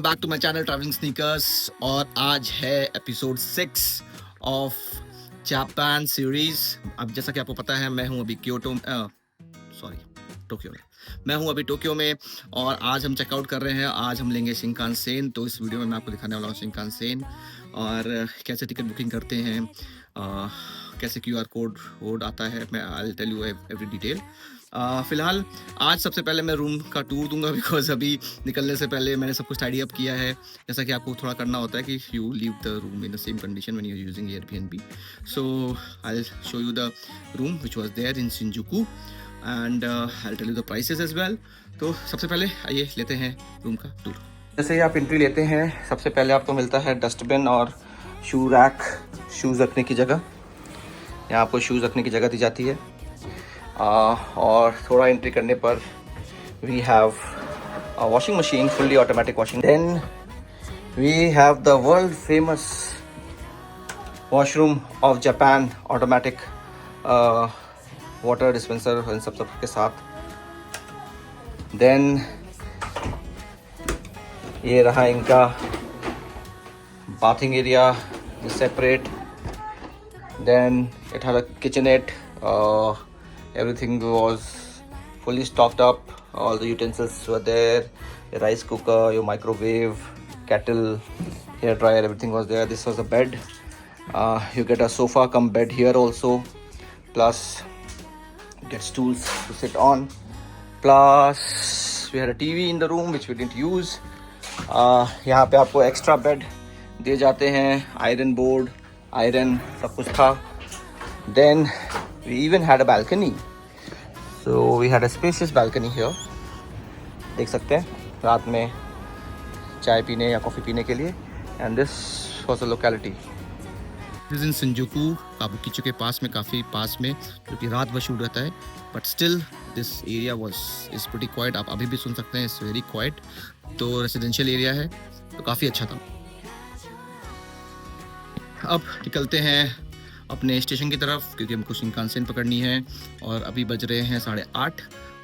Back to my channel travelling sneakers और आज है एपिसोड 6 ऑफ जापान सीरीज। अब जैसा कि आपको पता है मैं हूं अभी टोक्यो में। मैं हूं अभी टोक्यो में और आज हम चेकआउट कर रहे हैं। आज हम लेंगे शिंकानसेन। तो इस वीडियो में मैं आपको दिखाने वाला हूं शिंकानसेन और कैसे टिकट बुकिंग करते हैं, कैसे QR कोड आता है। मैं I will tell you every detail. फिलहाल आज सबसे पहले मैं रूम का टूर दूंगा बिकॉज अभी निकलने से पहले मैंने सब कुछ टाइडी अप किया है। जैसा कि आपको थोड़ा करना होता है कि you leave the room in the same condition when you are using Airbnb. So I will show you the room which was there in Shinjuku and I will tell you the prices as well. तो सबसे पहले आइए लेते हैं room का tour. जैसे ही आप entry लेते हैं सबसे पहले आपको मिलता है डस्टबिन और शू रैक, शूज़ रखने की जगह। यहाँ आपको शूज़ रखने की जगह दी जाती है। और थोड़ा एंट्री करने पर we have washing machine, fully automatic washing. Then we have the world famous washroom of Japan, automatic water dispenser इन सब के साथ। देन ये रहा इनका bathing area separate. Then it had a kitchenette. Everything was fully stocked up. All the utensils were there. Your rice cooker, your microwave, kettle, hair dryer, everything was there. This was a bed. You get a sofa come bed here also. Plus you get stools to sit on. Plus we had a TV in the room which we didn't use. यहाँ पे आपको extra bed दिए जाते हैं, iron board, iron सब कुछ था। Then we even had a balcony. So we had a spacious balcony here. देख सकते हैं रात में चाय पीने या कॉफ़ी पीने के लिए। And this was the locality. This is in Shinjuku, काबुकिचो के पास में, काफ़ी पास में, जो कि रात भर शूट रहता है। But still this area is pretty quiet. आप अभी भी सुन सकते हैं, it's very quiet. तो रेसिडेंशियल एरिया है तो काफ़ी अच्छा था। अब निकलते हैं अपने स्टेशन की तरफ क्योंकि हमको शिंकानसेन पकड़नी है और अभी बज रहे हैं 8:30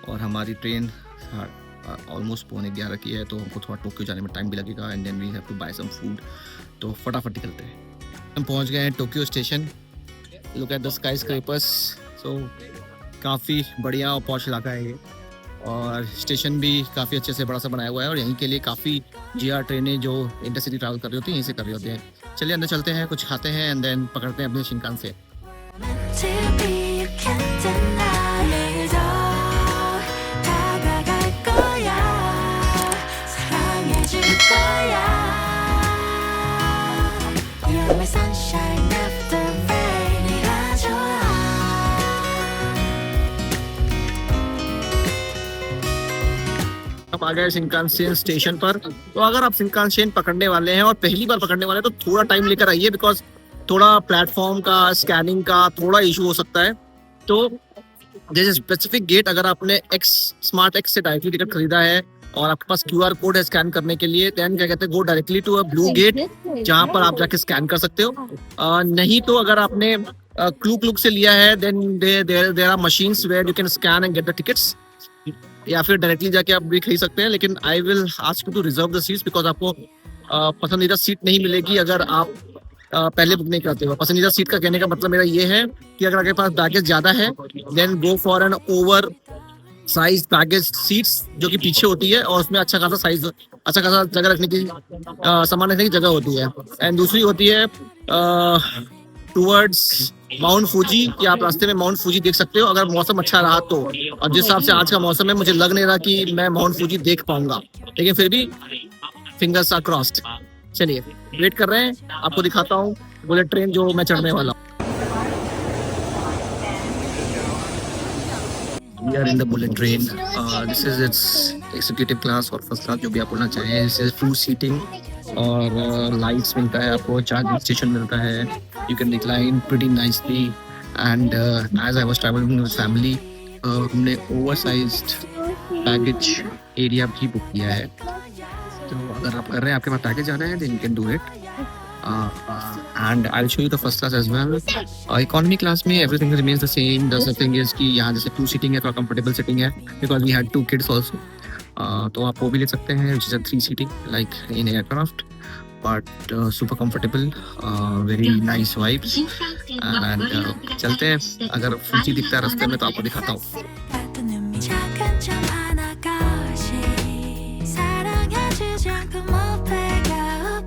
और हमारी ट्रेन ऑलमोस्ट 11:15 की है। तो हमको थोड़ा टोक्यो जाने में टाइम भी लगेगा and then we have to buy some food. तो फटाफट निकलते हैं। हम पहुंच गए हैं Tokyo station. Look at the skyscrapers. So काफ़ी बढ़िया और पॉश इलाका है ये और स्टेशन भी काफ़ी अच्छे से बड़ा सा बनाया हुआ है और यहीं के लिए काफ़ी GR ट्रेनें जो इंटरसिटी ट्रैवल कर रही होती हैं यहीं से कर रही होती हैं। चलिए अंदर चलते हैं, कुछ खाते हैं एंड देन पकड़ते हैं अपने शिंकानसेन। अब आ गए शिंकानसेन स्टेशन पर। तो अगर आप शिंकानसेन पकड़ने वाले हैं और पहली बार पकड़ने वाले हैं तो थोड़ा टाइम लेकर आइए बिकॉज थोड़ा प्लेटफॉर्म का स्कैनिंग का थोड़ा इशू हो सकता है। तो जैसे स्पेसिफिक गेट, अगर आपने स्मार्ट एक्स से डायरेक्टली टिकट खरीदा है और आपके पास QR कोड है स्कैन करने के लिए, देन क्या कहते हैं, go directly to a blue gate जहाँ पर आप जाके स्कैन कर सकते हो। नहीं तो अगर आपने क्लूक से लिया है then there are machines where you can scan and get the tickets, या फिर डायरेक्टली जाके आप भी खरीद सकते हैं। लेकिन I will ask you to reserve the seats because आपको पसंदीदा सीट नहीं मिलेगी अगर आप पहले बुक नहीं करते हो। पसंदीदा सीट का कहने का मतलब मेरा ये है कि अगर आपके पास बैगेज ज़्यादा है then go for an oversize baggage seats जो कि पीछे होती है और उसमें अच्छा खासा जगह रखने की सामान रखने की जगह होती है। एंड दूसरी होती है टूवर्ड्स माउंट फूजी, कि आप रास्ते में माउंट फूजी देख सकते हो अगर मौसम अच्छा रहा तो। और जिस हिसाब से आज का मौसम है मुझे लग नहीं रहा कि मैं माउंट फूजी देख पाऊंगा, लेकिन फिर भी फिंगर्स आर क्रॉस्ड। चलिए वेट कर रहे हैं, आपको दिखाता हूँ बुलेट ट्रेन जो मैं चढ़ने वाला हूँ। We are in the bullet train. This is its executive class और first class जो भी आप बोलना चाहें। This is full seating और लाइट्स मिलता है आपको, चार्जिंग स्टेशन मिलता है, you can recline pretty nicely and as I was travelling with family हमने ओवरसाइज्ड बैगेज एरिया भी बुक किया है। तो अगर आप कर रहे हैं, आपके पास पैकेज आ रहे हैं, then you can do it. and I'll show you the first class as well. Economy class में everything remains the same. The thing is कि यहाँ जैसे 2 सीटिंग है, थोड़ा comfortable sitting है because we had 2 kids also. तो आप वो भी ले सकते हैं, which is a 3 seating like in aircraft, but super comfortable, very nice vibes. And चलते हैं, अगर फुजी दिखता है रास्ते में तो आपको दिखाता हूँ। 작은 점 하나같이 사랑해주지 않고 못 배가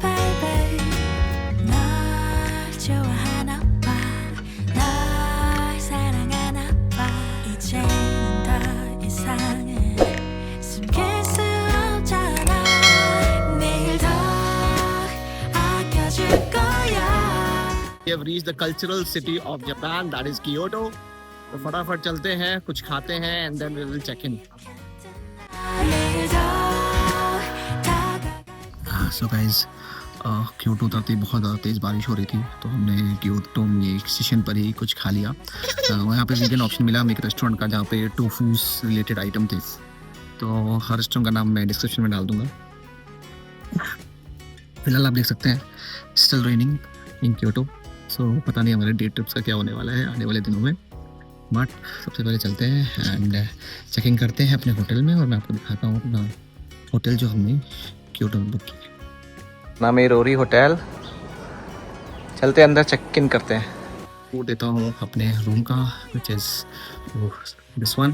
baby 널 좋아하나 봐 널 사랑하나 봐 이제는 더 이상은 숨길 수 없잖아 내일 더 아껴줄 거야. We have reached the cultural city of Japan, that is Kyoto. तो फटाफट चलते हैं, कुछ खाते हैं and then we will check in. So guys, Kyoto उतरते बहुत ज़्यादा तेज़ बारिश हो रही थी, तो हमने क्योटो में एक स्टेशन पर ही कुछ खा लिया। वहाँ पे वीगन ऑप्शन मिला हमें एक रेस्टोरेंट का, जहाँ पे टोफूस रिलेटेड आइटम थे। तो हर रेस्टोरेंट का नाम मैं डिस्क्रिप्शन में डाल दूँगा। फिलहाल आप देख सकते हैं स्टिल रेनिंग इन क्योटो। सो पता नहीं हमारे डे ट्रिप्स का क्या होने वाला है आने वाले दिनों में, बट सबसे पहले चलते हैं एंड चेकिंग करते हैं अपने होटल में, और मैं आपको दिखाता हूँ अपना होटल जो हमने क्योटो में बुक किया। नाम है रोरी होटल। चलते हैं अंदर, चेक इन करते हैं। वो देता हूँ अपने रूम का, विच इज़ दिस वन।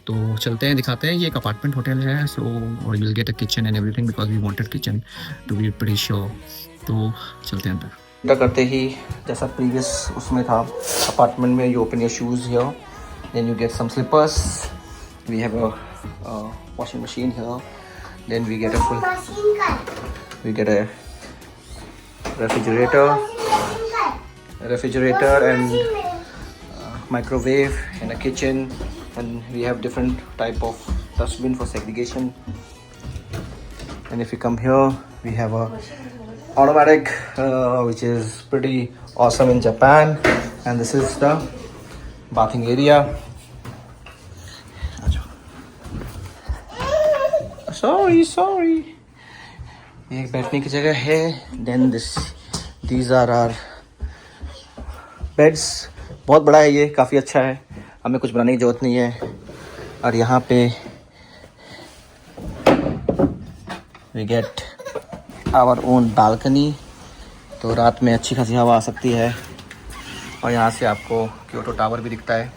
तो चलते हैं, दिखाते हैं। ये एक अपार्टमेंट होटल है, सो और you will get a kitchen and everything because we wanted kitchen to be pretty sure. तो चलते हैं अंदर। एंटर करते ही जैसा प्रीवियस उसमें था अपार्टमेंट में, you open your shoes here, then you get some slippers, we have a washing machine here, then we get a refrigerator and microwave and a kitchen, and we have different type of dustbin for segregation. And if you come here, we have a automatic which is pretty awesome in Japan, and this is the bathing area. Sorry, ये बैठने की जगह है। Then these are our beds. बहुत बड़ा है ये, काफ़ी अच्छा है, हमें कुछ बनाने की ज़रूरत नहीं है। और यहाँ पे we get our own balcony, तो रात में अच्छी खासी हवा आ सकती है। और यहाँ से आपको क्योटो टावर भी दिखता है,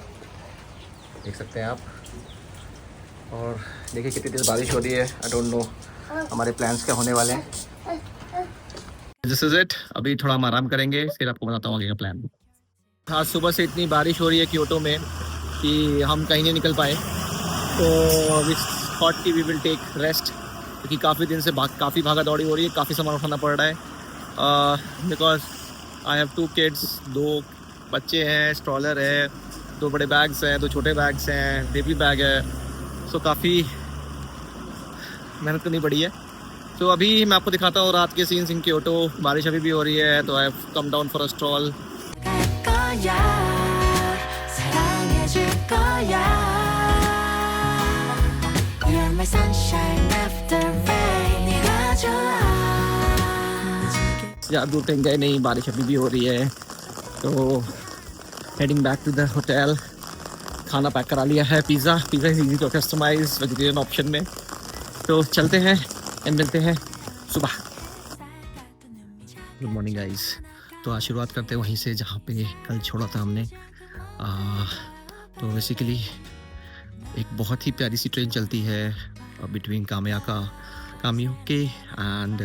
देख सकते हैं आप। और देखिए कितनी तेज़ बारिश हो रही है। आई डोंट नो हमारे प्लान्स क्या होने वाले हैं। This is it. अभी थोड़ा हम आराम करेंगे, फिर आपको बताता हूँ आगे का प्लान। आज सुबह से इतनी बारिश हो रही है क्योटो में कि हम कहीं नहीं निकल पाए, तो वी थॉट कि वी विल टेक रेस्ट, क्योंकि काफ़ी दिन से काफ़ी भागा दौड़ी हो रही है, काफ़ी सामान उठाना पड़ रहा है। बिकॉज आई हैव 2 किड्स, 2 बच्चे हैं, स्ट्रॉलर है, 2 बड़े बैग्स हैं, 2 छोटे बैग्स हैं, बेबी बैग है। सो काफ़ी मेहनत करनी पड़ी है। तो अभी मैं आपको दिखाता हूँ रात के सीन्स इन क्योटो। बारिश अभी भी हो रही है, तो I have come down for a stroll. 사랑해줄 거야. You're my sunshine after rain. 네가 좋아. ज़्यादा दूर कहीं गए नहीं, बारिश अभी भी हो रही है, तो heading back to the hotel. खाना पैक करा लिया है, pizza is easy to customise vegetarian option में। तो चलते हैं एंड मिलते हैं सुबह। Good morning guys. तो आज शुरुआत करते हैं वहीं से जहाँ पे कल छोड़ा था हमने। तो बेसिकली एक बहुत ही प्यारी सी ट्रेन चलती है बिटवीन कामियोके एंड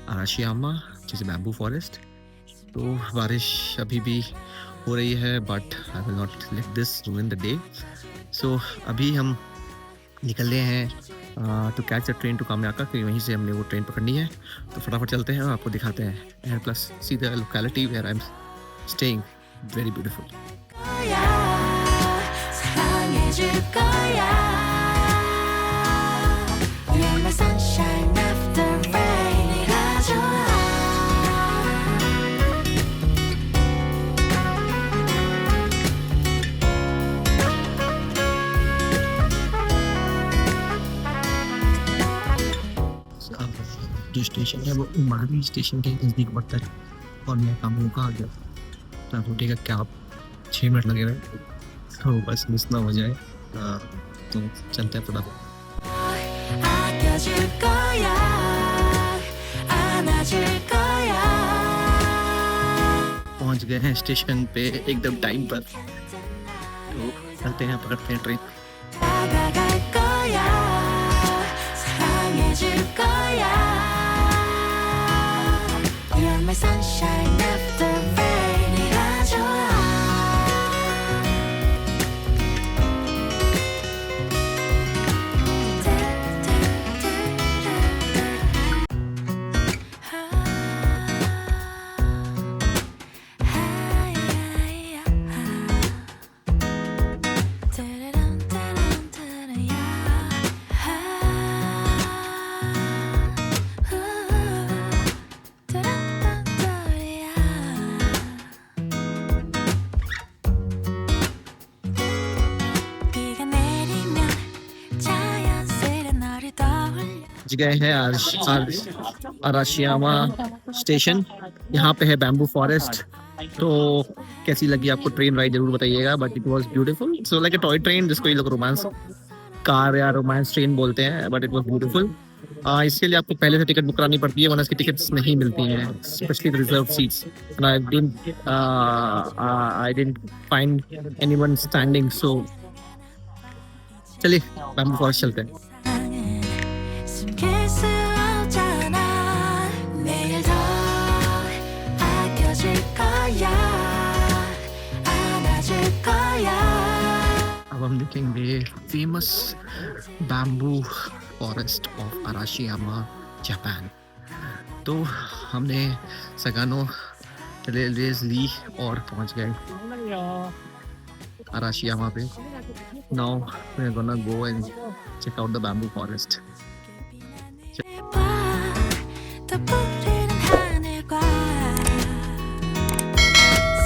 आराशियामा, जिसे बैम्बू फॉरेस्ट। तो बारिश अभी भी हो रही है, but I will not let this ruin the day. So अभी हम निकल रहे हैं to catch the train to Kamiyaka, क्योंकि वहीं से हमने वो ट्रेन पकड़नी है। तो फटाफट चलते हैं और आपको दिखाते हैं, and plus see the locality where I am staying, very beautiful. 사랑해줄 거야. You're my sunshine after rain. 네가 좋아. जो स्टेशन है वो उमारी स्टेशन के नज़दीक पड़ता है, और मैं कामों का आ गया। ट्रांसपोर्ट का क्या 6 मिनट लगे हुए, तो बस मिस ना हो जाए। तो चलते हैं फटाफट। 안아줄 거야 안아줄 거야 पहुंच गए हैं स्टेशन पे एकदम टाइम पर, तो चलते हैं, पकड़ते हैं train. 다가갈 거야 사랑해줄 거야 You're my sunshine after rain 네가 좋아 비가 내리면 자연스레 너를 떠올려 पहुंच गए हैं अराशियामा स्टेशन। यहाँ पे है बैम्बू फॉरेस्ट। तो कैसी लगी आपको ट्रेन राइड जरूर बताइएगा, but it was beautiful. So like a toy train जिसको ये लोग रोमांस कार या रोमांस ट्रेन बोलते हैं, बट इट वाज ब्यूटीफुल। इसके लिए आपको पहले से टिकट बुक करानी पड़ती है, वरना इसकी टिकट्स नहीं मिलती हैं, specially reserve seats. I didn't find anyone standing, so चलिए बैम्बू फॉरेस्ट चलते हैं। 사랑은 숨길 수 없잖아 내일 더 아껴줄 거야 안아줄 거야 अब हम देखेंगे famous bamboo forest of Arashiyama Japan. तो हमने सगानो रेलवेज ली और पहुंच गए अराशियामा पे। Now we are gonna go and check out the bamboo forest. 봐 더 푸르른 하늘과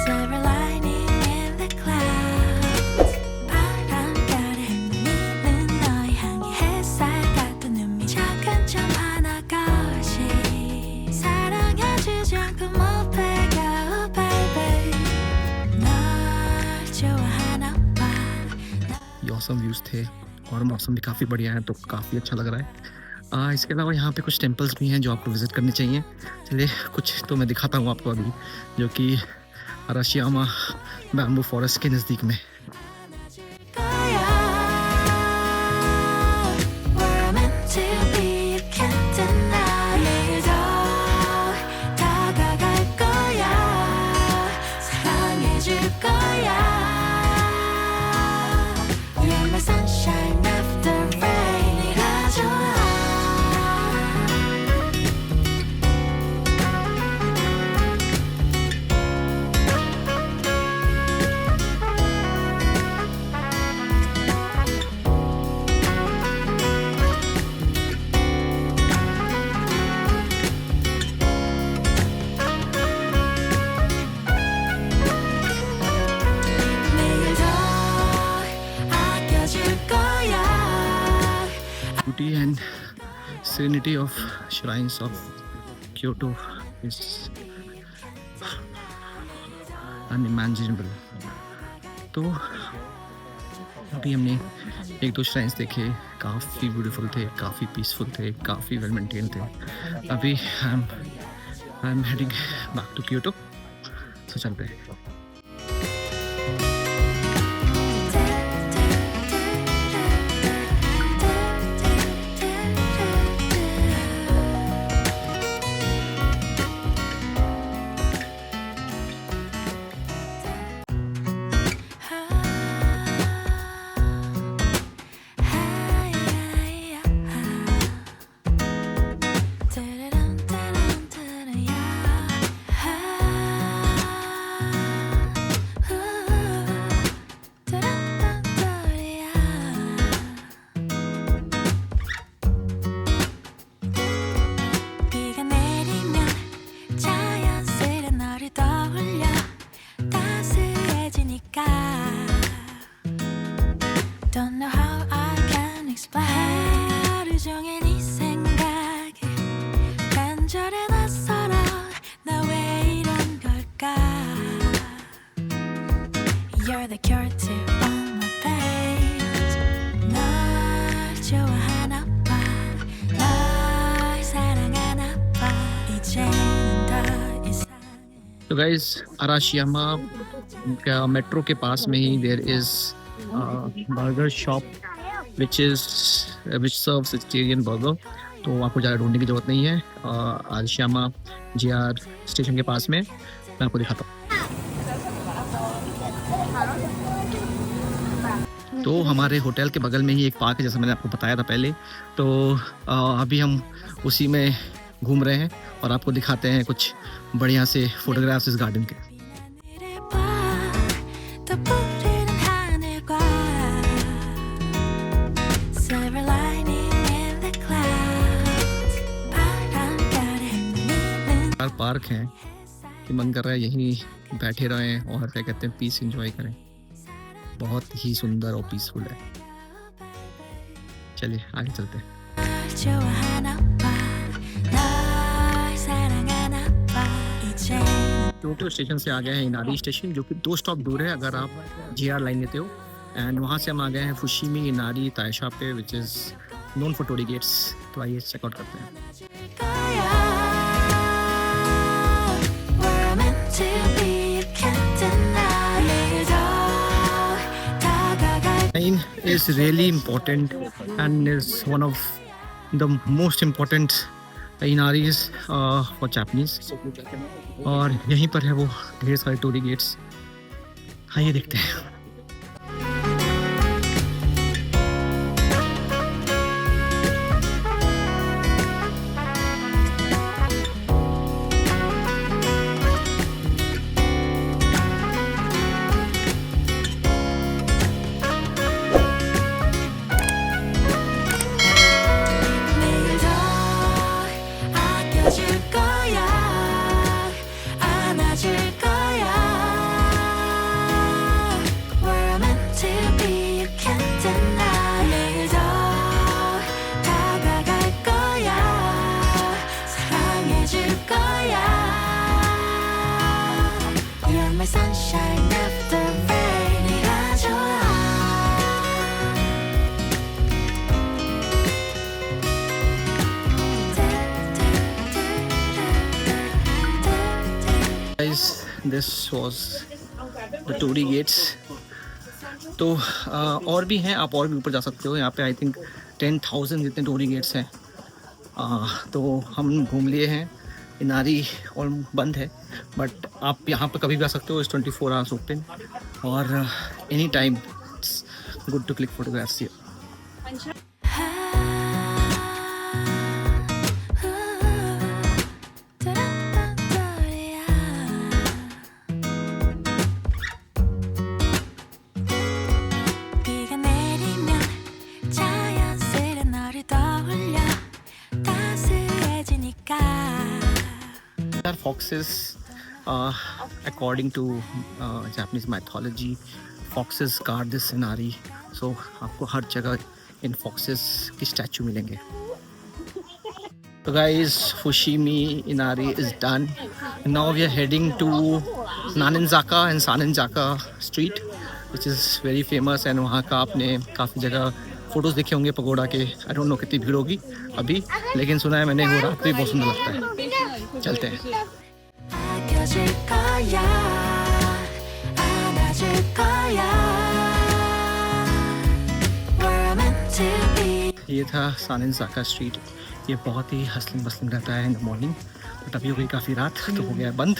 Silver lining in the clouds 바람결에 미는 너의 향기 햇살 같은 눈밑 작은 점 하나것이 사랑해주지 않고 못 배겨 baby 널 좋아하나 봐 ये औसम व्यूज थे और मौसम भी काफ़ी बढ़िया है, तो काफ़ी अच्छा लग रहा है। इसके अलावा यहाँ पे कुछ टेम्पल्स भी हैं जो आपको विज़िट करने चाहिए। चलिए कुछ तो मैं दिखाता हूँ आपको अभी, जो कि अराशियामा बैम्बू फॉरेस्ट के नज़दीक में। 거야 We're meant to be, you can't deny 내일 더 다가갈 거야 사랑해줄 거야 You're my sunshine after rain 네가 좋아 내일 더 아껴줄 거야 Beauty and serenity of shrines of Kyoto is unimaginable। तो अभी हमने एक दो श्राइन्स देखे, काफ़ी ब्यूटीफुल थे, काफ़ी पीसफुल थे, काफ़ी वेल मेंटेन थे। अभी I am heading back to Kyoto, तो चलते हैं। 비가 내리면 자연스레 너를 떠올려 따스해지니까 Don't know how I can explain 하루 종일 네 생각에 간절해 낯설어 나 왜 이런 걸까 You're the cure to all my pains 널 좋아하나 봐 널 तो गाइस अराशियामा का मेट्रो के पास में ही there is burger shop which serves vegetarian burger. तो आपको ज़्यादा ढूंढने की ज़रूरत नहीं है। अराशियामा जीआर स्टेशन के पास में, मैं आपको दिखाता हूँ। तो हमारे होटल के बगल में ही एक पार्क है, जैसा मैंने आपको बताया था पहले। तो अभी हम उसी में घूम रहे हैं और आपको दिखाते हैं कुछ बढ़िया से फोटोग्राफ्स इस गार्डन के। 또 부르는 하늘과 Silver lining in the clouds 바람결에 내리는 park है कि मन कर रहा है यहीं बैठे रहें और क्या कहते हैं पीस एंजॉय करें। बहुत ही सुंदर और पीसफुल है। चलिए आगे चलते हैं। 널 좋아하나 봐 널 사랑하나 봐 이제 क्योटो स्टेशन से आ गए हैं इनारी स्टेशन, जो कि 2 स्टॉप दूर है अगर आप जीआर लाइन लेते हो। एंड वहाँ से हम आ गए हैं फुशीमी इनारी ताइशा पे, which is known for torii gates. तो आइए चेकआउट करते हैं। 거야 We're meant to be, you can't deny it all 다가갈 Line is really important and is one of the most important Inaris for Japanese. और यहीं पर है वो ढेर सारे टोरी गेट्स। आइए देखते हैं। 내일도 아껴줄 거야 안아줄 거야 We're meant to be, you can't deny 내일도 다가갈 거야 사랑해줄 거야 You're my sunshine after rain 네가 좋아 Guys, this was the torii gates. तो और भी हैं, आप और भी ऊपर जा सकते हो। यहाँ पे आई थिंक 10,000 जितने टोरी गेट्स हैं। तो हम घूम लिए हैं। इनारी और बंद है, बट आप यहाँ पर कभी भी आ सकते हो। इस 24 आवर्स ओपन और any time it's good to click photographs here. 비가 내리면 자연스레 너를 떠올려 따스해지니까 They are foxes. According to Japanese mythology, foxes guard this scenery. So आपको हर जगह इन foxes की स्टैचू मिलेंगे। So guys, Fushimi Inari is done. Now we are heading to Naninzaka and Saninzaka street, which is very famous. And वहाँ का आपने काफ़ी जगह photos देखे होंगे पगोड़ा के। आई डोंट नो कितनी भीड़ होगी अभी, लेकिन सुना है मैंने वो रात को ही बहुत सुंदर लगता है। चलते हैं। 아껴줄 거야 안아줄 거야 We're meant to be ये था सानिनजाका स्ट्रीट। ये बहुत ही हसलिंग बसलिंग रहता है इन द मॉर्निंग, बट अभी हो गई काफ़ी रात तो हो गया है बंद।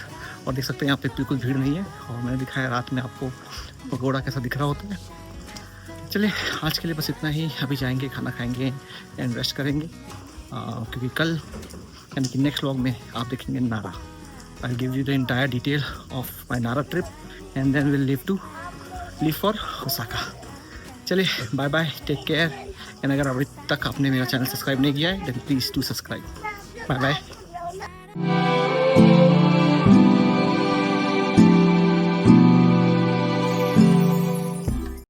और देख सकते हैं यहाँ पे बिल्कुल भीड़ नहीं है। और मैंने दिखाया रात में आपको पकौड़ा कैसा दिख रहा होता है। चलिए आज के लिए बस इतना ही। अभी जाएंगे, खाना खाएंगे एंड रेस्ट करेंगे, क्योंकि कल यानी कि नेक्स्ट व्लॉग में आप देखेंगे Nara. I give you the entire detail of my Nara trip and then will leave for Osaka. चलिए bye bye, take care. And अगर अभी तक आपने मेरा चैनल सब्सक्राइब नहीं किया है then please do subscribe. Bye bye.